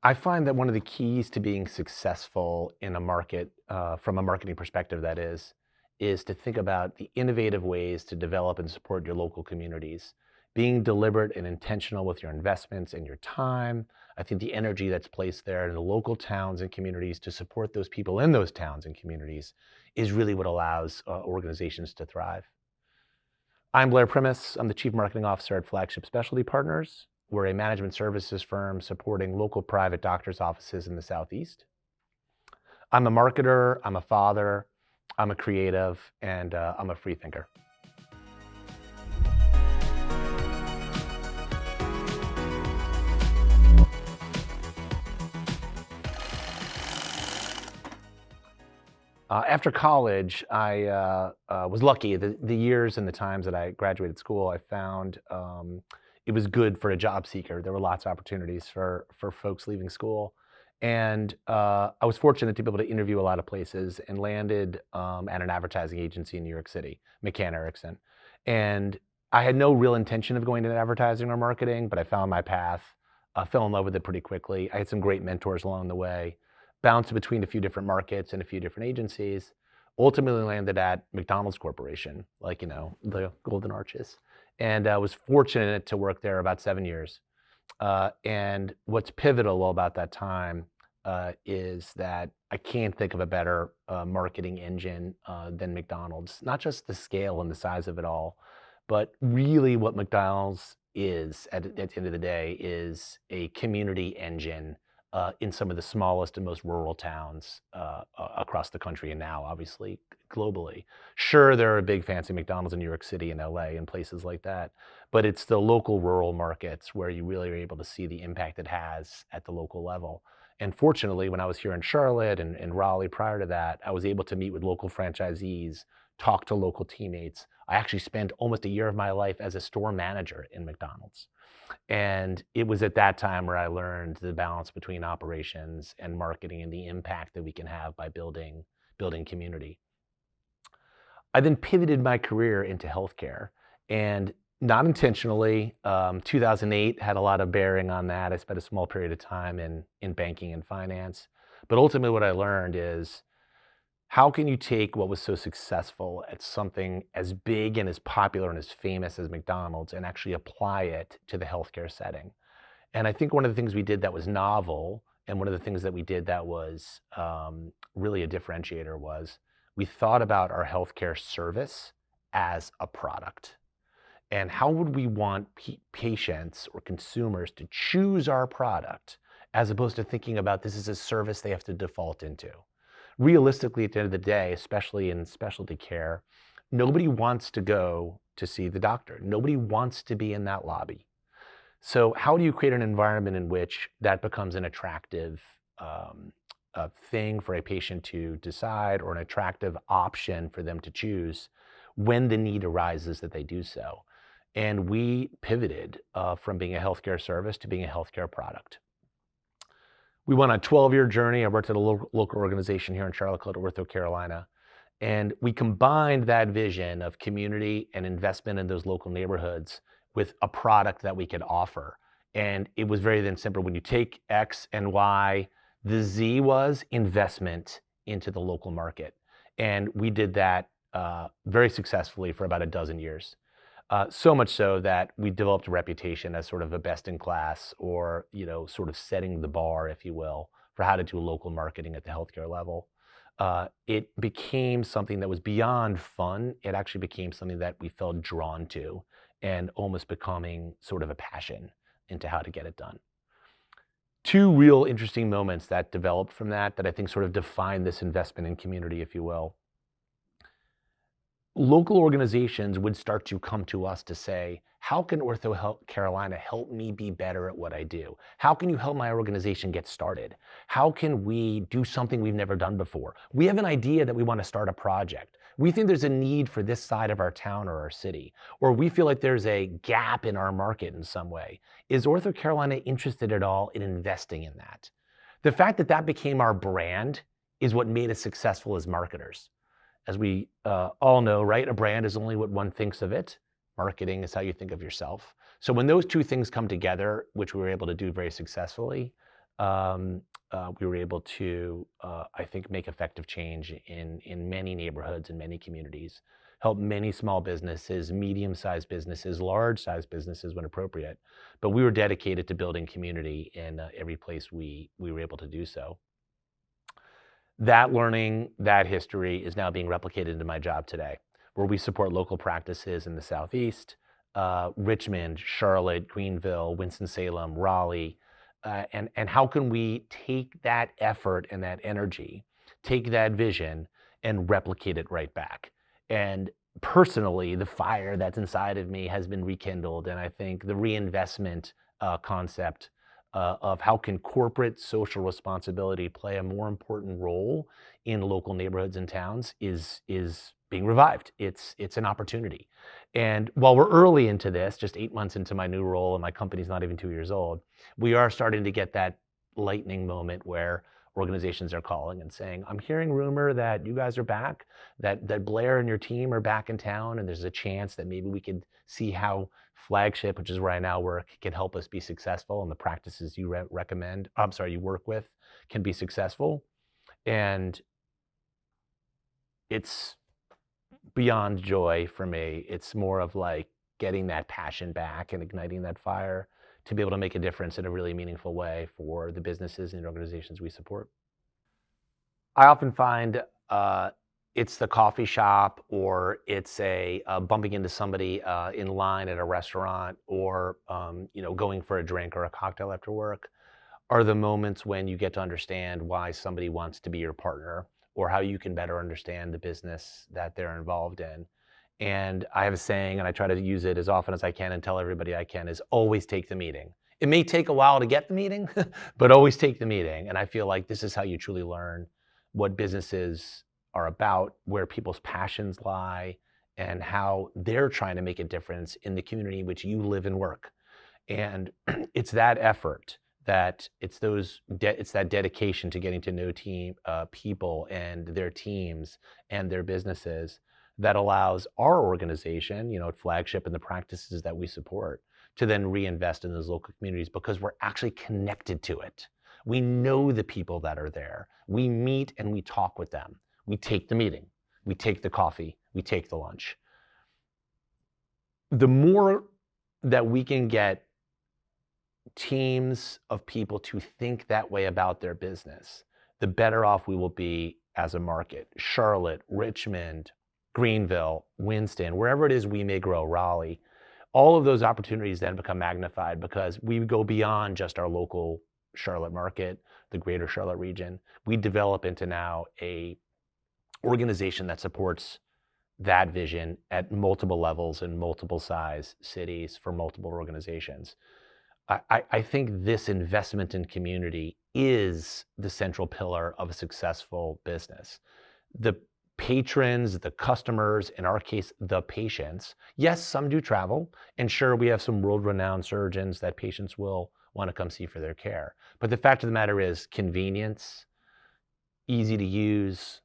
I find that one of the keys to being successful in a market, from a marketing perspective, that is to think about the innovative ways to develop and support your local communities. Being deliberate and intentional with your investments and your time. I think the energy that's placed there in the local towns and communities to support those people in those towns and communities is really what allows organizations to thrive. I'm Blair Primis. I'm the Chief Marketing Officer at Flagship Specialty Partners. We're a management services firm supporting local private doctors' offices in the Southeast. I'm a marketer, I'm a father, I'm a creative, and I'm a free thinker. After college, I was lucky. The years and the times that I graduated school, I found it was good for a job seeker. There were lots of opportunities for folks leaving school. And I was fortunate to be able to interview a lot of places and landed at an advertising agency in New York City, McCann Erickson. And I had no real intention of going into advertising or marketing, but I found my path, fell in love with it pretty quickly. I had some great mentors along the way, bounced between a few different markets and a few different agencies, ultimately landed at McDonald's Corporation, like, the Golden Arches. And I was fortunate to work there about 7 years. And what's pivotal about that time is that I can't think of a better marketing engine than McDonald's. Not just the scale and the size of it all, but really what McDonald's is at the end of the day is a community engine in some of the smallest and most rural towns across the country, and now obviously globally. Sure, there are big fancy McDonald's in New York City and LA and places like that, but it's the local rural markets where you really are able to see the impact it has at the local level. And fortunately, when I was here in Charlotte and Raleigh prior to that, I was able to meet with local franchisees, talk to local teammates. I actually spent almost a year of my life as a store manager in McDonald's. And it was at that time where I learned the balance between operations and marketing and the impact that we can have by building community. I then pivoted my career into healthcare, and not intentionally. 2008 had a lot of bearing on that. I spent a small period of time in banking and finance. But ultimately what I learned is, how can you take what was so successful at something as big and as popular and as famous as McDonald's and actually apply it to the healthcare setting? And I think one of the things we did that was novel, and one of the things that we did that was really a differentiator, was we thought about our healthcare service as a product. And how would we want patients or consumers to choose our product as opposed to thinking about this is a service they have to default into? Realistically, at the end of the day, especially in specialty care, nobody wants to go to see the doctor. Nobody wants to be in that lobby. So how do you create an environment in which that becomes an attractive thing for a patient to decide, or an attractive option for them to choose when the need arises that they do so? And we pivoted from being a healthcare service to being a healthcare product. We went on a 12-year journey. I worked at a local organization here in Charlotte called OrthoCarolina. And we combined that vision of community and investment in those local neighborhoods with a product that we could offer. And it was very then simple. When you take X and Y, the Z was investment into the local market. And we did that very successfully for about a dozen years. So much so that we developed a reputation as sort of a best in class, or sort of setting the bar, if you will, for how to do local marketing at the healthcare level. It became something that was beyond fun. It actually became something that we felt drawn to, and almost becoming sort of a passion into how to get it done. Two real interesting moments that developed from that I think sort of define this investment in community, if you will. Local organizations would start to come to us to say, how can OrthoCarolina help me be better at what I do? How can you help my organization get started? How can we do something we've never done before? We have an idea that we want to start a project. We think there's a need for this side of our town or our city, or we feel like there's a gap in our market in some way. Is OrthoCarolina interested at all in investing in that? The fact that that became our brand is what made us successful as marketers. As we all know, right? A brand is only what one thinks of it. Marketing is how you think of yourself. So when those two things come together, which we were able to do very successfully, we were able to, I think, make effective change in many neighborhoods and many communities, help many small businesses, medium-sized businesses, large-sized businesses when appropriate. But we were dedicated to building community in every place we were able to do so. That learning, that history is now being replicated into my job today, where we support local practices in the Southeast, Richmond, Charlotte, Greenville, Winston-Salem, Raleigh, and how can we take that effort and that energy, take that vision, and replicate it right back? And personally, the fire that's inside of me has been rekindled, and I think the reinvestment concept of how can corporate social responsibility play a more important role in local neighborhoods and towns is being revived. It's an opportunity. And while we're early into this, just 8 months into my new role, and my company's not even 2 years old, we are starting to get that lightning moment where organizations are calling and saying, I'm hearing rumor that you guys are back, that Blair and your team are back in town, and there's a chance that maybe we could see how Flagship, which is where I now work, can help us be successful, and the practices you you work with, can be successful. And it's beyond joy for me. It's more of like getting that passion back and igniting that fire to be able to make a difference in a really meaningful way for the businesses and organizations we support. I often find it's the coffee shop, or it's bumping into somebody in line at a restaurant, or going for a drink or a cocktail after work, are the moments when you get to understand why somebody wants to be your partner, or how you can better understand the business that they're involved in. And I have a saying, and I try to use it as often as I can and tell everybody I can, is always take the meeting. It may take a while to get the meeting, but always take the meeting. And I feel like this is how you truly learn what businesses are about, where people's passions lie, and how they're trying to make a difference in the community in which you live and work. And it's that effort, it's that dedication to getting to know people and their teams and their businesses that allows our organization, at Flagship, and the practices that we support, to then reinvest in those local communities, because we're actually connected to it. We know the people that are there. We meet and we talk with them. We take the meeting. We take the coffee. We take the lunch. The more that we can get teams of people to think that way about their business, the better off we will be as a market. Charlotte, Richmond, Greenville, Winston, wherever it is we may grow, Raleigh, all of those opportunities then become magnified, because we go beyond just our local Charlotte market, the greater Charlotte region. We develop into now a organization that supports that vision at multiple levels in multiple size cities for multiple organizations. I think this investment in community is the central pillar of a successful business. The patrons, the customers, in our case, the patients, yes, some do travel, and sure, we have some world-renowned surgeons that patients will want to come see for their care. But the fact of the matter is, convenience, easy to use,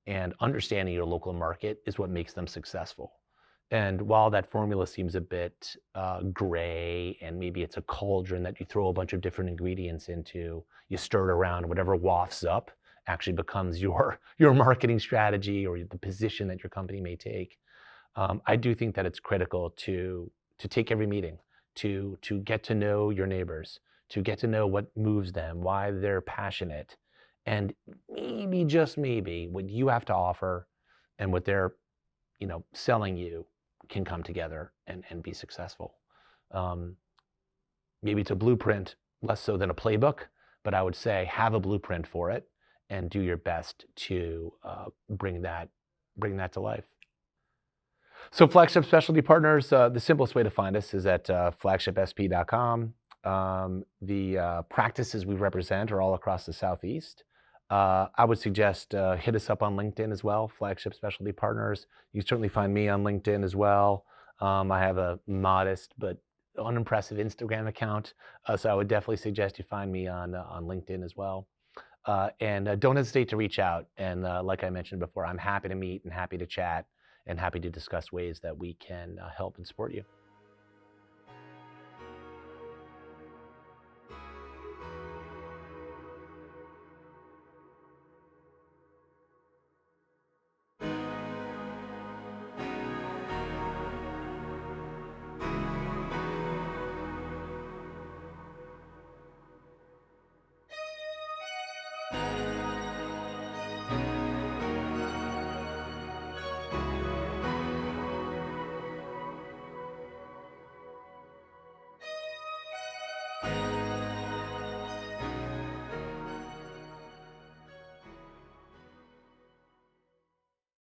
and understanding your local market is what makes them successful. And while that formula seems a bit gray, and maybe it's a cauldron that you throw a bunch of different ingredients into, you stir it around, whatever wafts up actually becomes your marketing strategy or the position that your company may take. I do think that it's critical to take every meeting, to get to know your neighbors, to get to know what moves them, why they're passionate, and maybe, just maybe, what you have to offer and what they're selling you can come together and be successful. Maybe it's a blueprint, less so than a playbook, but I would say have a blueprint for it and do your best to bring that to life. So Flagship Specialty Partners, the simplest way to find us is at flagshipsp.com. The practices we represent are all across the Southeast. I would suggest hit us up on LinkedIn as well, Flagship Specialty Partners. You can certainly find me on LinkedIn as well. I have a modest but unimpressive Instagram account, so I would definitely suggest you find me on LinkedIn as well. And don't hesitate to reach out. And like I mentioned before, I'm happy to meet and happy to chat and happy to discuss ways that we can help and support you.